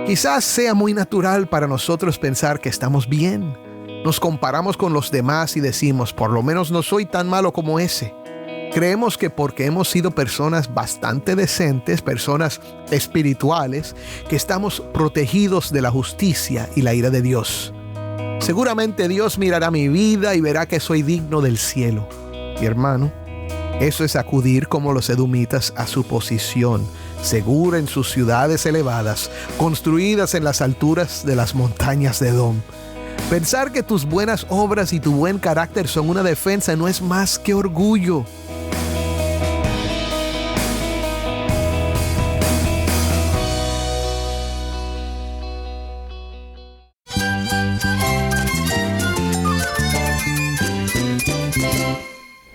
Quizás sea muy natural para nosotros pensar que estamos bien. Nos comparamos con los demás y decimos, por lo menos no soy tan malo como ese. Creemos que porque hemos sido personas bastante decentes, personas espirituales, que estamos protegidos de la justicia y la ira de Dios. Seguramente Dios mirará mi vida y verá que soy digno del cielo. Mi hermano, eso es acudir como los edomitas a su posición, segura en sus ciudades elevadas, construidas en las alturas de las montañas de Edom. Pensar que tus buenas obras y tu buen carácter son una defensa no es más que orgullo.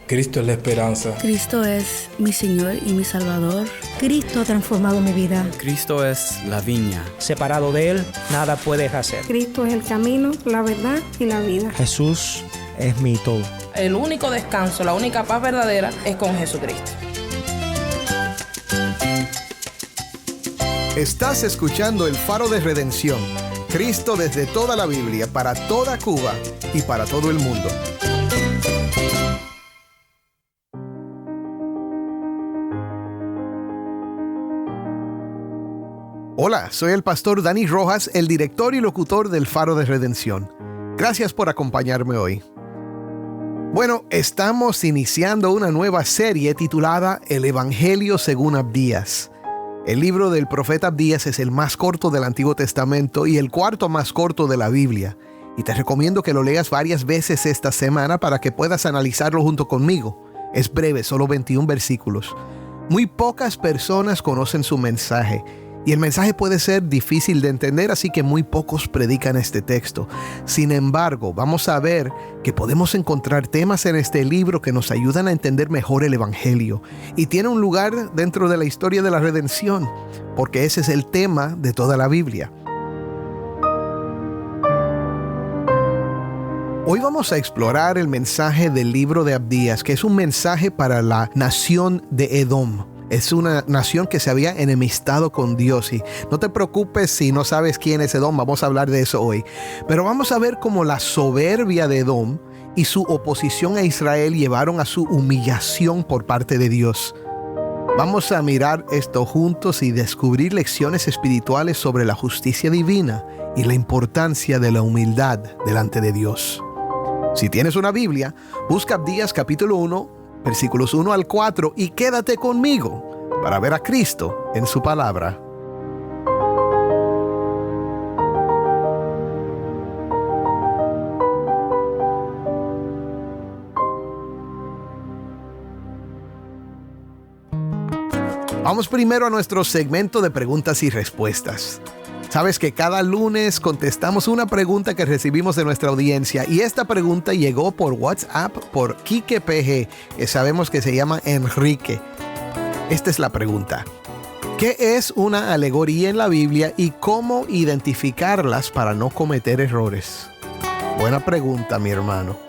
Cristo es la esperanza. Cristo es mi Señor y mi Salvador. Cristo ha transformado mi vida. Cristo es la viña. Separado de Él, nada puedes hacer. Cristo es el camino, la verdad y la vida. Jesús es mi todo. El único descanso, la única paz verdadera es con Jesucristo. Estás escuchando El Faro de Redención. Cristo desde toda la Biblia, para toda Cuba y para todo el mundo. Hola, soy el pastor Dani Rojas, el director y locutor del Faro de Redención. Gracias por acompañarme hoy. Bueno, estamos iniciando una nueva serie titulada El Evangelio según Abdías. El libro del profeta Abdías es el más corto del Antiguo Testamento y el cuarto más corto de la Biblia. Y te recomiendo que lo leas varias veces esta semana para que puedas analizarlo junto conmigo. Es breve, solo 21 versículos. Muy pocas personas conocen su mensaje. Y el mensaje puede ser difícil de entender, así que muy pocos predican este texto. Sin embargo, vamos a ver que podemos encontrar temas en este libro que nos ayudan a entender mejor el Evangelio. Y tiene un lugar dentro de la historia de la redención, porque ese es el tema de toda la Biblia. Hoy vamos a explorar el mensaje del libro de Abdías, que es un mensaje para la nación de Edom. Es una nación que se había enemistado con Dios y no te preocupes si no sabes quién es Edom, vamos a hablar de eso hoy. Pero vamos a ver cómo la soberbia de Edom y su oposición a Israel llevaron a su humillación por parte de Dios. Vamos a mirar esto juntos y descubrir lecciones espirituales sobre la justicia divina y la importancia de la humildad delante de Dios. Si tienes una Biblia, busca Abdías capítulo 1, versículos 1 al 4 y quédate conmigo para ver a Cristo en su palabra. Vamos primero a nuestro segmento de preguntas y respuestas. Sabes que cada lunes contestamos una pregunta que recibimos de nuestra audiencia y esta pregunta llegó por WhatsApp por Quique PG, que sabemos que se llama Enrique. Esta es la pregunta. ¿Qué es una alegoría en la Biblia y cómo identificarlas para no cometer errores? Buena pregunta, mi hermano.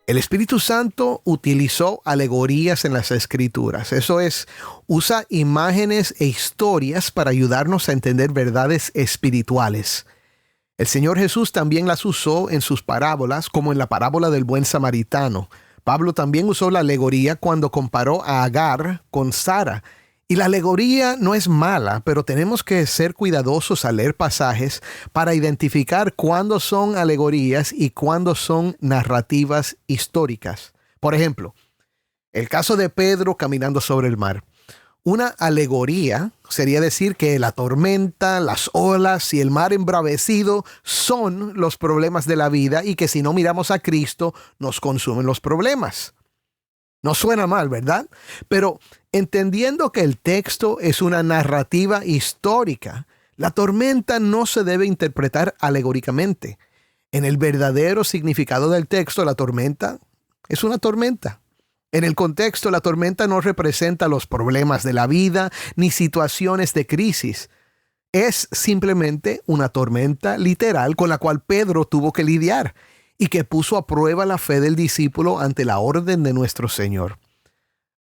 El Espíritu Santo utilizó alegorías en las Escrituras. Eso es, usa imágenes e historias para ayudarnos a entender verdades espirituales. El Señor Jesús también las usó en sus parábolas, como en la parábola del buen samaritano. Pablo también usó la alegoría cuando comparó a Agar con Sara. Y la alegoría no es mala, pero tenemos que ser cuidadosos al leer pasajes para identificar cuándo son alegorías y cuándo son narrativas históricas. Por ejemplo, el caso de Pedro caminando sobre el mar. Una alegoría sería decir que la tormenta, las olas y el mar embravecido son los problemas de la vida y que si no miramos a Cristo nos consumen los problemas. No suena mal, ¿verdad? Pero entendiendo que el texto es una narrativa histórica, la tormenta no se debe interpretar alegóricamente. En el verdadero significado del texto, la tormenta es una tormenta. En el contexto, la tormenta no representa los problemas de la vida ni situaciones de crisis. Es simplemente una tormenta literal con la cual Pedro tuvo que lidiar y que puso a prueba la fe del discípulo ante la orden de nuestro Señor.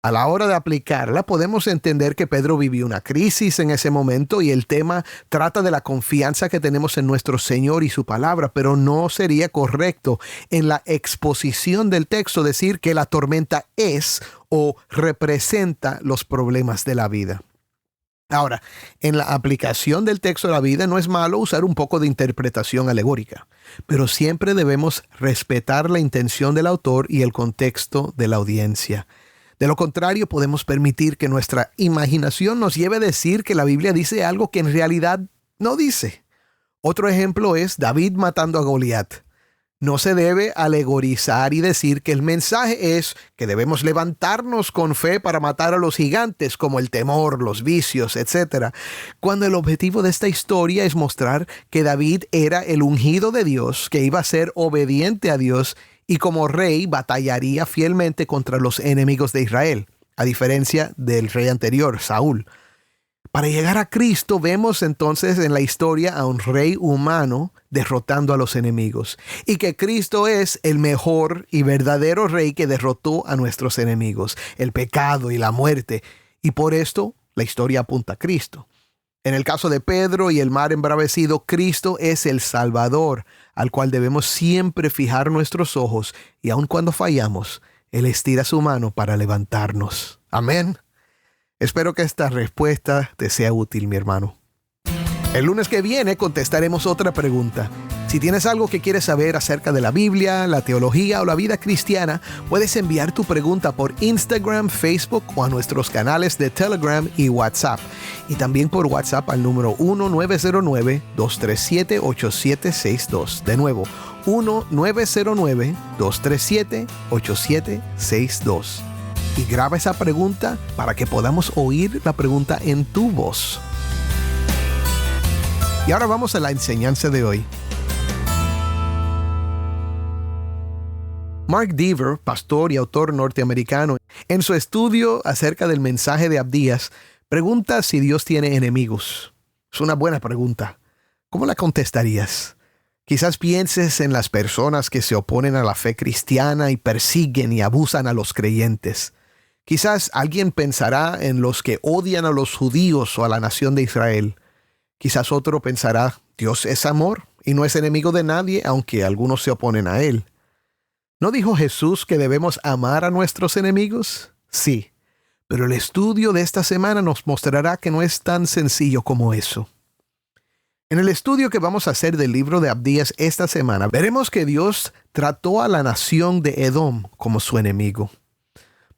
A la hora de aplicarla, podemos entender que Pedro vivió una crisis en ese momento y el tema trata de la confianza que tenemos en nuestro Señor y su palabra, pero no sería correcto en la exposición del texto decir que la tormenta es o representa los problemas de la vida. Ahora, en la aplicación del texto de la vida no es malo usar un poco de interpretación alegórica, pero siempre debemos respetar la intención del autor y el contexto de la audiencia. De lo contrario, podemos permitir que nuestra imaginación nos lleve a decir que la Biblia dice algo que en realidad no dice. Otro ejemplo es David matando a Goliat. No se debe alegorizar y decir que el mensaje es que debemos levantarnos con fe para matar a los gigantes como el temor, los vicios, etc. Cuando el objetivo de esta historia es mostrar que David era el ungido de Dios, que iba a ser obediente a Dios y como rey batallaría fielmente contra los enemigos de Israel, a diferencia del rey anterior, Saúl. Para llegar a Cristo vemos entonces en la historia a un rey humano derrotando a los enemigos y que Cristo es el mejor y verdadero rey que derrotó a nuestros enemigos, el pecado y la muerte, y por esto la historia apunta a Cristo. En el caso de Pedro y el mar embravecido, Cristo es el Salvador, al cual debemos siempre fijar nuestros ojos y aun cuando fallamos, Él estira su mano para levantarnos. Amén. Espero que esta respuesta te sea útil, mi hermano. El lunes que viene contestaremos otra pregunta. Si tienes algo que quieres saber acerca de la Biblia, la teología o la vida cristiana, puedes enviar tu pregunta por Instagram, Facebook o a nuestros canales de Telegram y WhatsApp. Y también por WhatsApp al número 1-909-237-8762. De nuevo, 1-909-237-8762. Y graba esa pregunta para que podamos oír la pregunta en tu voz. Y ahora vamos a la enseñanza de hoy. Mark Dever, pastor y autor norteamericano, en su estudio acerca del mensaje de Abdías, pregunta si Dios tiene enemigos. Es una buena pregunta. ¿Cómo la contestarías? Quizás pienses en las personas que se oponen a la fe cristiana y persiguen y abusan a los creyentes. Quizás alguien pensará en los que odian a los judíos o a la nación de Israel. Quizás otro pensará, Dios es amor y no es enemigo de nadie, aunque algunos se oponen a él. ¿No dijo Jesús que debemos amar a nuestros enemigos? Sí, pero el estudio de esta semana nos mostrará que no es tan sencillo como eso. En el estudio que vamos a hacer del libro de Abdías esta semana, veremos que Dios trató a la nación de Edom como su enemigo.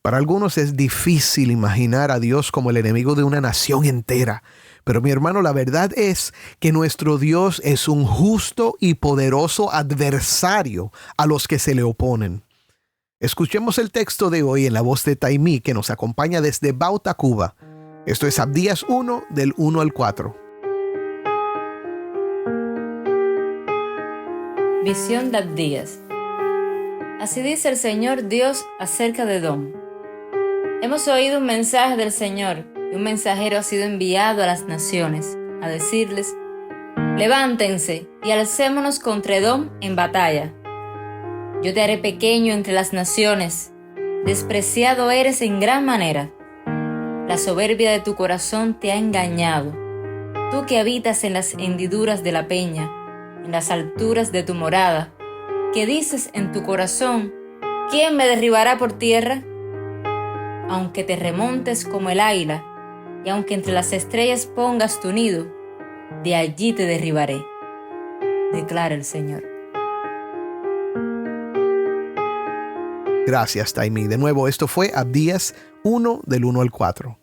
Para algunos es difícil imaginar a Dios como el enemigo de una nación entera. Pero mi hermano, la verdad es que nuestro Dios es un justo y poderoso adversario a los que se le oponen. Escuchemos el texto de hoy en la voz de Taimí, que nos acompaña desde Bauta, Cuba. Esto es Abdías 1, del 1 al 4. Visión de Abdías. Así dice el Señor Dios acerca de Edom. Hemos oído un mensaje del Señor, y un mensajero ha sido enviado a las naciones, a decirles: levántense y alcémonos contra Edom en batalla. Yo te haré pequeño entre las naciones, despreciado eres en gran manera. La soberbia de tu corazón te ha engañado, tú que habitas en las hendiduras de la peña, en las alturas de tu morada, que dices en tu corazón: ¿quién me derribará por tierra? Aunque te remontes como el águila, y aunque entre las estrellas pongas tu nido, de allí te derribaré, declara el Señor. Gracias, Taimí. De nuevo, esto fue Abdías 1, del 1 al 4.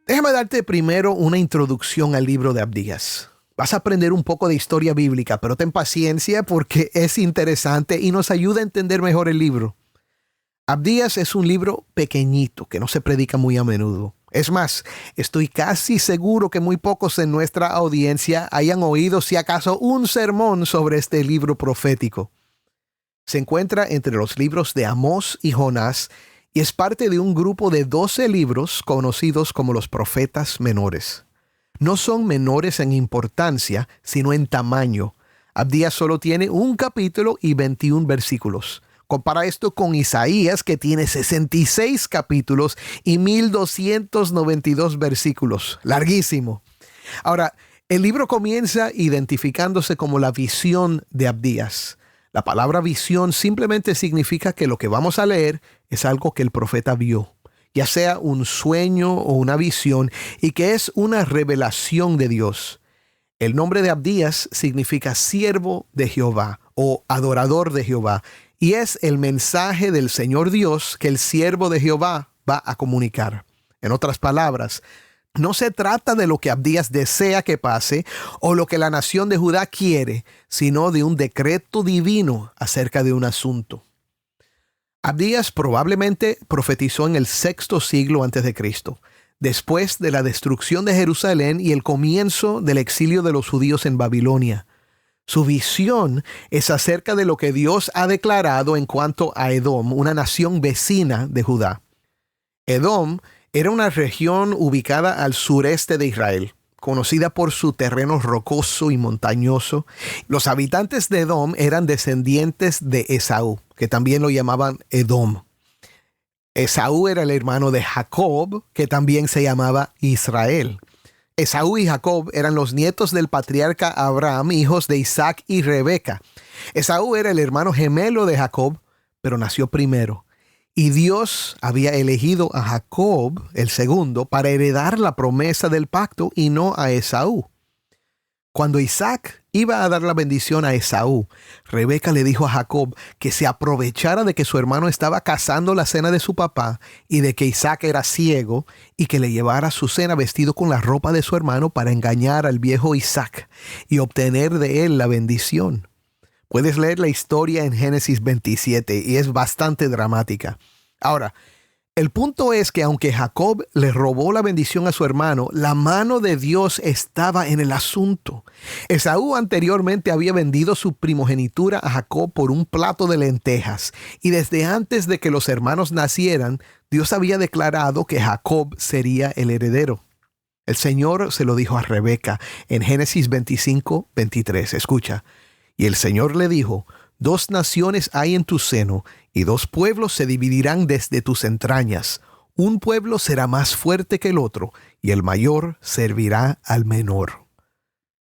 Déjame darte primero una introducción al libro de Abdías. Vas a aprender un poco de historia bíblica, pero ten paciencia porque es interesante y nos ayuda a entender mejor el libro. Abdías es un libro pequeñito que no se predica muy a menudo. Es más, estoy casi seguro que muy pocos en nuestra audiencia hayan oído si acaso un sermón sobre este libro profético. Se encuentra entre los libros de Amós y Jonás y es parte de un grupo de 12 libros conocidos como los profetas menores. No son menores en importancia, sino en tamaño. Abdías solo tiene un capítulo y 21 versículos, Compara esto con Isaías, que tiene 66 capítulos y 1292 versículos. Larguísimo. Ahora, el libro comienza identificándose como la visión de Abdías. La palabra visión simplemente significa que lo que vamos a leer es algo que el profeta vio, ya sea un sueño o una visión, y que es una revelación de Dios. El nombre de Abdías significa siervo de Jehová o adorador de Jehová, y es el mensaje del Señor Dios que el siervo de Jehová va a comunicar. En otras palabras, no se trata de lo que Abdías desea que pase o lo que la nación de Judá quiere, sino de un decreto divino acerca de un asunto. Abdías probablemente profetizó en el 6º siglo antes de Cristo, después de la destrucción de Jerusalén y el comienzo del exilio de los judíos en Babilonia. Su visión es acerca de lo que Dios ha declarado en cuanto a Edom, una nación vecina de Judá. Edom era una región ubicada al sureste de Israel, conocida por su terreno rocoso y montañoso. Los habitantes de Edom eran descendientes de Esaú, que también lo llamaban Edom. Esaú era el hermano de Jacob, que también se llamaba Israel. Esaú y Jacob eran los nietos del patriarca Abraham, hijos de Isaac y Rebeca. Esaú era el hermano gemelo de Jacob, pero nació primero. Y Dios había elegido a Jacob, el segundo, para heredar la promesa del pacto y no a Esaú. Cuando Isaac iba a dar la bendición a Esaú, Rebeca le dijo a Jacob que se aprovechara de que su hermano estaba cazando la cena de su papá y de que Isaac era ciego, y que le llevara su cena vestido con la ropa de su hermano para engañar al viejo Isaac y obtener de él la bendición. Puedes leer la historia en Génesis 27 y es bastante dramática. Ahora, el punto es que aunque Jacob le robó la bendición a su hermano, la mano de Dios estaba en el asunto. Esaú anteriormente había vendido su primogenitura a Jacob por un plato de lentejas, y desde antes de que los hermanos nacieran, Dios había declarado que Jacob sería el heredero. El Señor se lo dijo a Rebeca en Génesis 25:23. Escucha. Y el Señor le dijo: 2 naciones hay en tu seno, y 2 pueblos se dividirán desde tus entrañas. Un pueblo será más fuerte que el otro, y el mayor servirá al menor.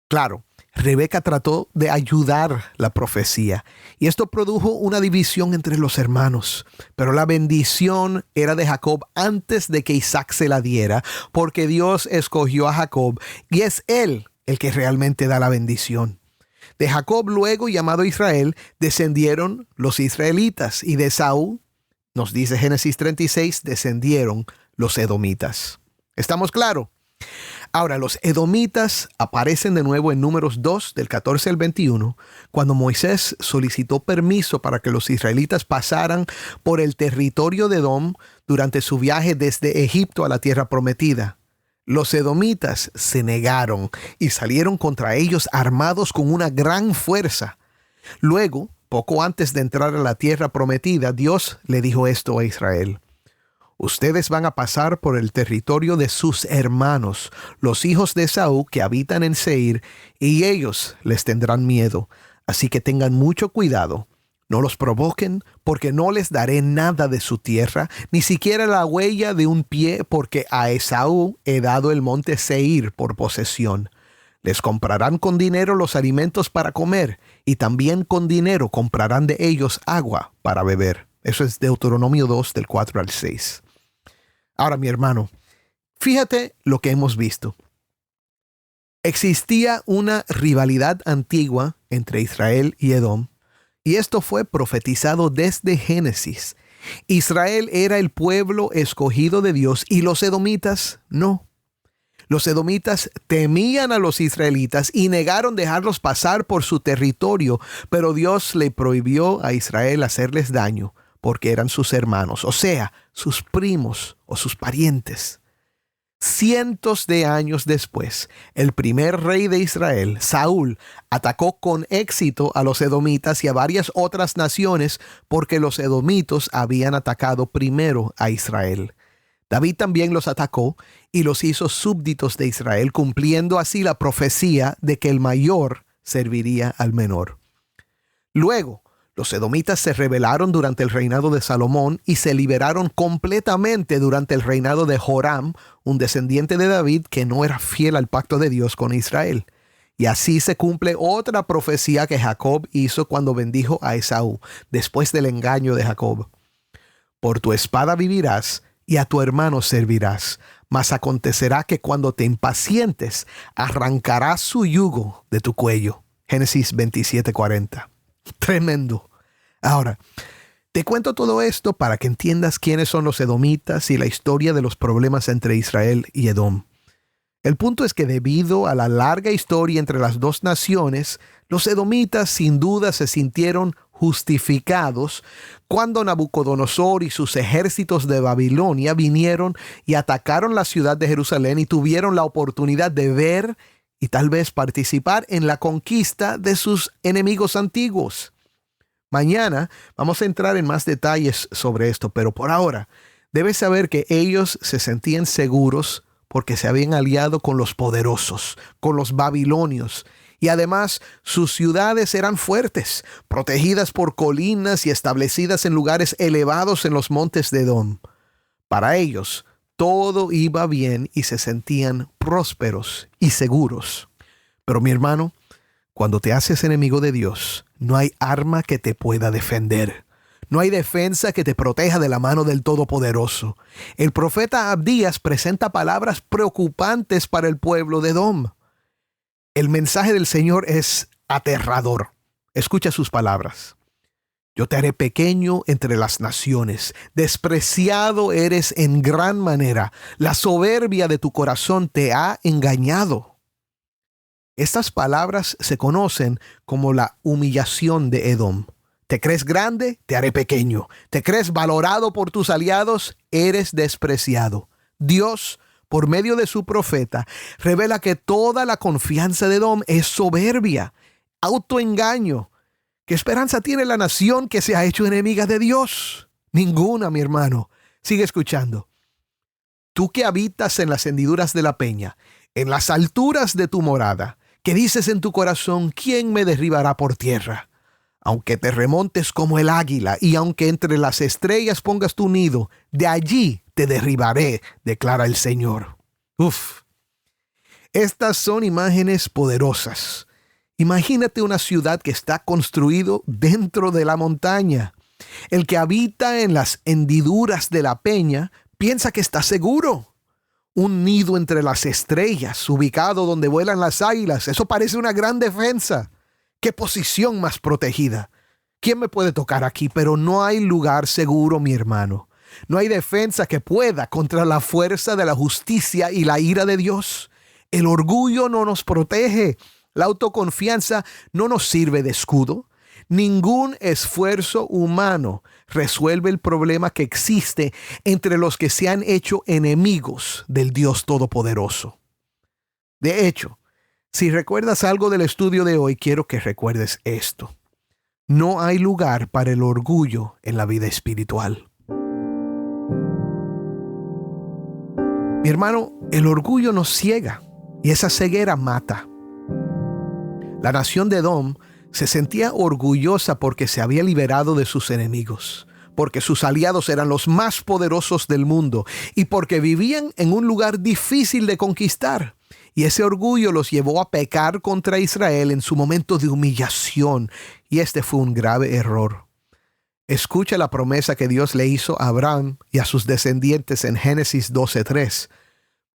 Claro, Rebeca trató de ayudar la profecía, y esto produjo una división entre los hermanos. Pero la bendición era de Jacob antes de que Isaac se la diera, porque Dios escogió a Jacob, y es él el que realmente da la bendición. De Jacob, luego llamado Israel, descendieron los israelitas, y de Esaú, nos dice Génesis 36, descendieron los edomitas. ¿Estamos claros? Ahora, los edomitas aparecen de nuevo en Números 2, del 14 al 21, cuando Moisés solicitó permiso para que los israelitas pasaran por el territorio de Edom durante su viaje desde Egipto a la tierra prometida. Los edomitas se negaron y salieron contra ellos armados con una gran fuerza. Luego, poco antes de entrar a la tierra prometida, Dios le dijo esto a Israel: ustedes van a pasar por el territorio de sus hermanos, los hijos de Esaú que habitan en Seir, y ellos les tendrán miedo. Así que tengan mucho cuidado. No los provoquen, porque no les daré nada de su tierra, ni siquiera la huella de un pie, porque a Esaú he dado el monte Seir por posesión. Les comprarán con dinero los alimentos para comer, y también con dinero comprarán de ellos agua para beber. Eso es Deuteronomio 2, del 4 al 6. Ahora, mi hermano, fíjate lo que hemos visto. Existía una rivalidad antigua entre Israel y Edom, y esto fue profetizado desde Génesis. Israel era el pueblo escogido de Dios y los edomitas no. Los edomitas temían a los israelitas y negaron dejarlos pasar por su territorio, pero Dios le prohibió a Israel hacerles daño porque eran sus hermanos, o sea, sus primos o sus parientes. Cientos de años después, el primer rey de Israel, Saúl, atacó con éxito a los edomitas y a varias otras naciones porque los edomitas habían atacado primero a Israel. David también los atacó y los hizo súbditos de Israel, cumpliendo así la profecía de que el mayor serviría al menor. Luego, Los edomitas se rebelaron durante el reinado de Salomón y se liberaron completamente durante el reinado de Joram, un descendiente de David que no era fiel al pacto de Dios con Israel. Y así se cumple otra profecía que Jacob hizo cuando bendijo a Esaú, después del engaño de Jacob. Por tu espada vivirás y a tu hermano servirás, mas acontecerá que cuando te impacientes, arrancarás su yugo de tu cuello. Génesis 27:40. Tremendo. Ahora, te cuento todo esto para que entiendas quiénes son los edomitas y la historia de los problemas entre Israel y Edom. El punto es que debido a la larga historia entre las dos naciones, los edomitas sin duda se sintieron justificados cuando Nabucodonosor y sus ejércitos de Babilonia vinieron y atacaron la ciudad de Jerusalén y tuvieron la oportunidad de ver y tal vez participar en la conquista de sus enemigos antiguos. Mañana vamos a entrar en más detalles sobre esto, pero por ahora debes saber que ellos se sentían seguros porque se habían aliado con los poderosos, con los babilonios, y además sus ciudades eran fuertes, protegidas por colinas y establecidas en lugares elevados en los montes de Edom. Para ellos, todo iba bien y se sentían prósperos y seguros. Pero mi hermano, cuando te haces enemigo de Dios, no hay arma que te pueda defender. No hay defensa que te proteja de la mano del Todopoderoso. El profeta Abdías presenta palabras preocupantes para el pueblo de Edom. El mensaje del Señor es aterrador. Escucha sus palabras. Yo te haré pequeño entre las naciones. Despreciado eres en gran manera. La soberbia de tu corazón te ha engañado. Estas palabras se conocen como la humillación de Edom. ¿Te crees grande? Te haré pequeño. ¿Te crees valorado por tus aliados? Eres despreciado. Dios, por medio de su profeta, revela que toda la confianza de Edom es soberbia, autoengaño. ¿Qué esperanza tiene la nación que se ha hecho enemiga de Dios? Ninguna, mi hermano. Sigue escuchando. Tú que habitas en las hendiduras de la peña, en las alturas de tu morada, que dices en tu corazón, ¿quién me derribará por tierra? Aunque te remontes como el águila y aunque entre las estrellas pongas tu nido, de allí te derribaré, declara el Señor. Estas son imágenes poderosas. Imagínate una ciudad que está construido dentro de la montaña. El que habita en las hendiduras de la peña piensa que está seguro. Un nido entre las estrellas, ubicado donde vuelan las águilas. Eso parece una gran defensa. ¡Qué posición más protegida! ¿Quién me puede tocar aquí? Pero no hay lugar seguro, mi hermano. No hay defensa que pueda contra la fuerza de la justicia y la ira de Dios. El orgullo no nos protege. La autoconfianza no nos sirve de escudo. Ningún esfuerzo humano resuelve el problema que existe entre los que se han hecho enemigos del Dios Todopoderoso. De hecho, si recuerdas algo del estudio de hoy, quiero que recuerdes esto. No hay lugar para el orgullo en la vida espiritual. Mi hermano, el orgullo nos ciega y esa ceguera mata. La nación de Edom se sentía orgullosa porque se había liberado de sus enemigos, porque sus aliados eran los más poderosos del mundo y porque vivían en un lugar difícil de conquistar. Y ese orgullo los llevó a pecar contra Israel en su momento de humillación. Y este fue un grave error. Escucha la promesa que Dios le hizo a Abraham y a sus descendientes en Génesis 12:3.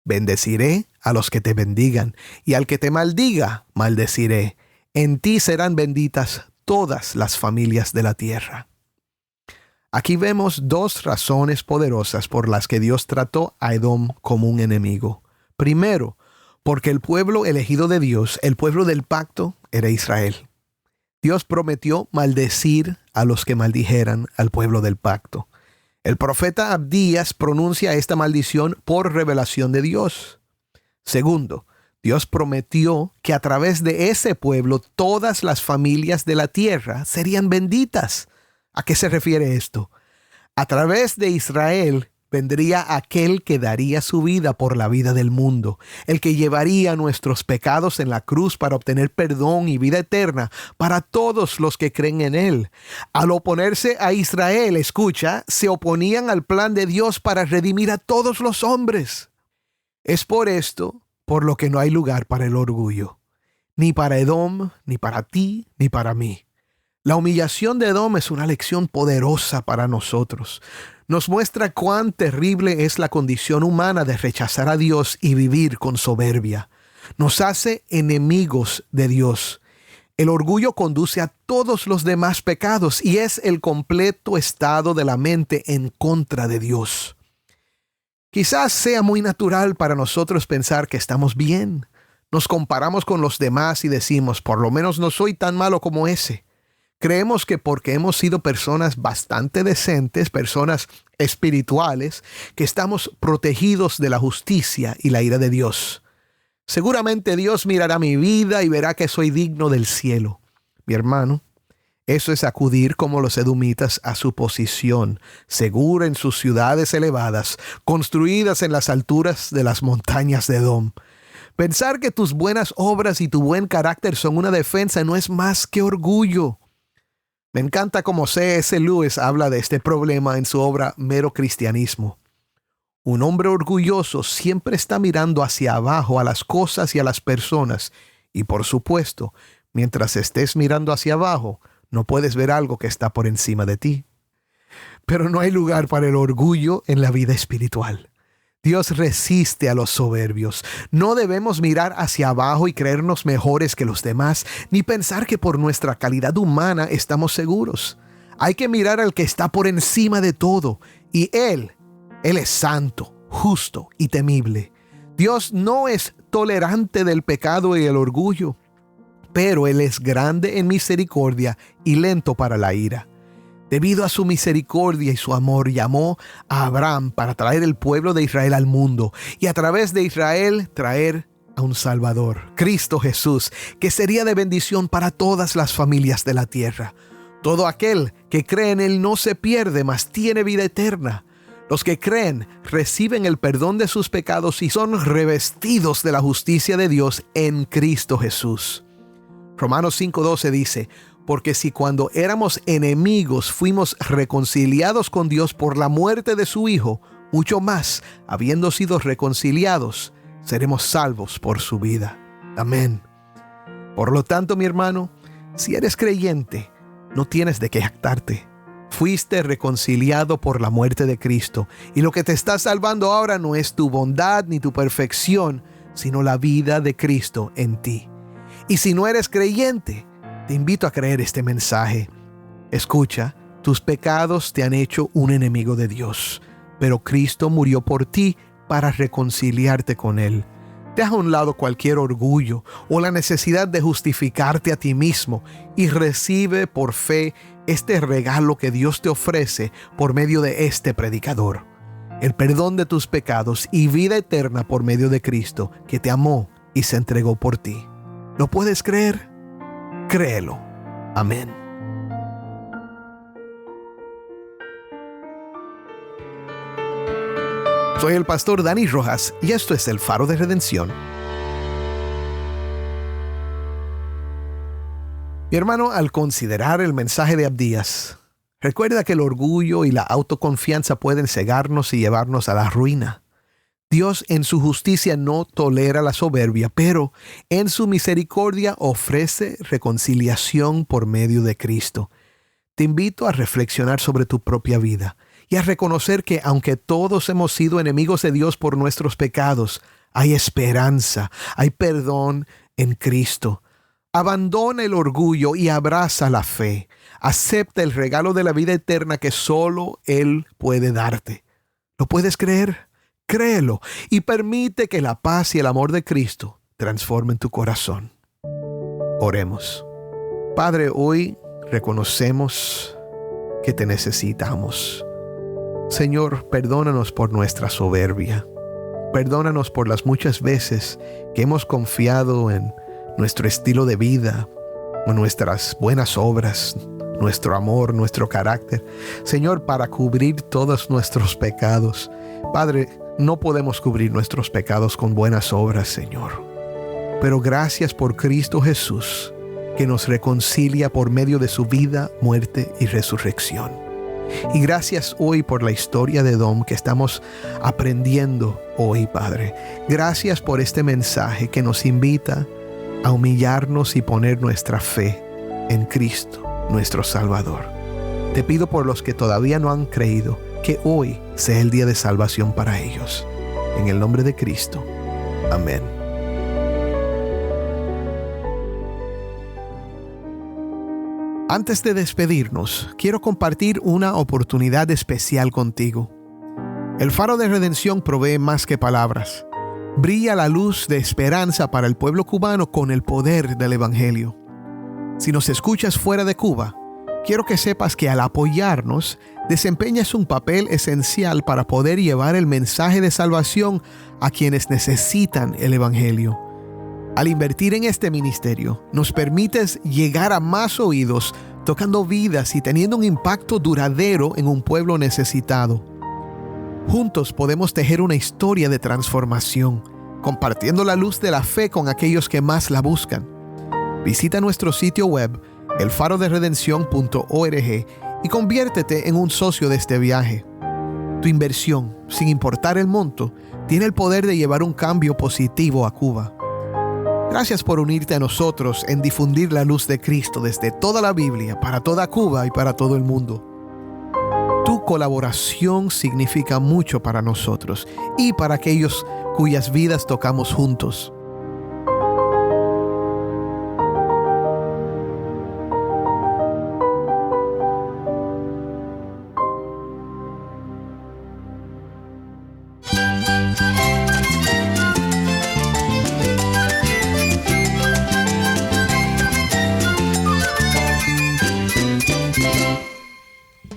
Bendeciré a los que te bendigan, y al que te maldiga, maldeciré. En ti serán benditas todas las familias de la tierra. Aquí vemos dos razones poderosas por las que Dios trató a Edom como un enemigo. Primero, porque el pueblo elegido de Dios, el pueblo del pacto, era Israel. Dios prometió maldecir a los que maldijeran al pueblo del pacto. El profeta Abdías pronuncia esta maldición por revelación de Dios. Segundo, Dios prometió que a través de ese pueblo todas las familias de la tierra serían benditas. ¿A qué se refiere esto? A través de Israel vendría aquel que daría su vida por la vida del mundo, el que llevaría nuestros pecados en la cruz para obtener perdón y vida eterna para todos los que creen en él. Al oponerse a Israel, escucha, se oponían al plan de Dios para redimir a todos los hombres. Es por esto por lo que no hay lugar para el orgullo, ni para Edom, ni para ti, ni para mí. La humillación de Edom es una lección poderosa para nosotros. Nos muestra cuán terrible es la condición humana de rechazar a Dios y vivir con soberbia. Nos hace enemigos de Dios. El orgullo conduce a todos los demás pecados y es el completo estado de la mente en contra de Dios. Quizás sea muy natural para nosotros pensar que estamos bien. Nos comparamos con los demás y decimos, por lo menos no soy tan malo como ese. Creemos que porque hemos sido personas bastante decentes, personas espirituales, que estamos protegidos de la justicia y la ira de Dios. Seguramente Dios mirará mi vida y verá que soy digno del cielo. Mi hermano, eso es acudir como los edomitas a su posición, segura en sus ciudades elevadas, construidas en las alturas de las montañas de Edom. Pensar que tus buenas obras y tu buen carácter son una defensa no es más que orgullo. Me encanta cómo C.S. Lewis habla de este problema en su obra Mero Cristianismo. Un hombre orgulloso siempre está mirando hacia abajo a las cosas y a las personas. Y por supuesto, mientras estés mirando hacia abajo, no puedes ver algo que está por encima de ti. Pero no hay lugar para el orgullo en la vida espiritual. Dios resiste a los soberbios. No debemos mirar hacia abajo y creernos mejores que los demás, ni pensar que por nuestra calidad humana estamos seguros. Hay que mirar al que está por encima de todo, y Él es santo, justo y temible. Dios no es tolerante del pecado y el orgullo, pero Él es grande en misericordia y lento para la ira. Debido a su misericordia y su amor, llamó a Abraham para traer el pueblo de Israel al mundo y a través de Israel traer a un Salvador, Cristo Jesús, que sería de bendición para todas las familias de la tierra. Todo aquel que cree en Él no se pierde, mas tiene vida eterna. Los que creen reciben el perdón de sus pecados y son revestidos de la justicia de Dios en Cristo Jesús. Romanos 5:12 dice: porque si cuando éramos enemigos fuimos reconciliados con Dios por la muerte de su Hijo, mucho más, habiendo sido reconciliados, seremos salvos por su vida. Amén. Por lo tanto, mi hermano, si eres creyente, no tienes de qué jactarte. Fuiste reconciliado por la muerte de Cristo, y lo que te está salvando ahora no es tu bondad ni tu perfección, sino la vida de Cristo en ti. Y si no eres creyente, te invito a creer este mensaje. Escucha, tus pecados te han hecho un enemigo de Dios, pero Cristo murió por ti para reconciliarte con Él. Deja a un lado cualquier orgullo o la necesidad de justificarte a ti mismo y recibe por fe este regalo que Dios te ofrece por medio de este predicador. El perdón de tus pecados y vida eterna por medio de Cristo, que te amó y se entregó por ti. ¿Lo puedes creer? Créelo. Amén. Soy el pastor Dani Rojas y esto es el Faro de Redención. Mi hermano, al considerar el mensaje de Abdías, recuerda que el orgullo y la autoconfianza pueden cegarnos y llevarnos a la ruina. Dios en su justicia no tolera la soberbia, pero en su misericordia ofrece reconciliación por medio de Cristo. Te invito a reflexionar sobre tu propia vida y a reconocer que aunque todos hemos sido enemigos de Dios por nuestros pecados, hay esperanza, hay perdón en Cristo. Abandona el orgullo y abraza la fe. Acepta el regalo de la vida eterna que solo Él puede darte. ¿Lo puedes creer? Créelo y permite que la paz y el amor de Cristo transformen tu corazón. Oremos. Padre, hoy reconocemos que te necesitamos. Señor, perdónanos por nuestra soberbia. Perdónanos por las muchas veces que hemos confiado en nuestro estilo de vida, en nuestras buenas obras, nuestro amor, nuestro carácter. Señor, para cubrir todos nuestros pecados. Padre, no podemos cubrir nuestros pecados con buenas obras, Señor. Pero gracias por Cristo Jesús, que nos reconcilia por medio de su vida, muerte y resurrección. Y gracias hoy por la historia de Dom que estamos aprendiendo hoy, Padre. Gracias por este mensaje que nos invita a humillarnos y poner nuestra fe en Cristo, nuestro Salvador. Te pido por los que todavía no han creído, que hoy sea el día de salvación para ellos. En el nombre de Cristo. Amén. Antes de despedirnos, quiero compartir una oportunidad especial contigo. El Faro de Redención provee más que palabras. Brilla la luz de esperanza para el pueblo cubano con el poder del Evangelio. Si nos escuchas fuera de Cuba, quiero que sepas que al apoyarnos, desempeñas un papel esencial para poder llevar el mensaje de salvación a quienes necesitan el Evangelio. Al invertir en este ministerio, nos permites llegar a más oídos, tocando vidas y teniendo un impacto duradero en un pueblo necesitado. Juntos podemos tejer una historia de transformación, compartiendo la luz de la fe con aquellos que más la buscan. Visita nuestro sitio web, elfaroderedención.org, y conviértete en un socio de este viaje. Tu inversión, sin importar el monto, tiene el poder de llevar un cambio positivo a Cuba. Gracias por unirte a nosotros en difundir la luz de Cristo desde toda la Biblia, para toda Cuba y para todo el mundo. Tu colaboración significa mucho para nosotros y para aquellos cuyas vidas tocamos juntos.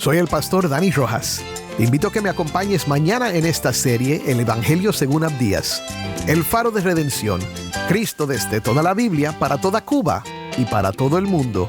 Soy el pastor Dani Rojas. Te invito a que me acompañes mañana en esta serie, El Evangelio según Abdías, el Faro de Redención, Cristo desde toda la Biblia, para toda Cuba y para todo el mundo.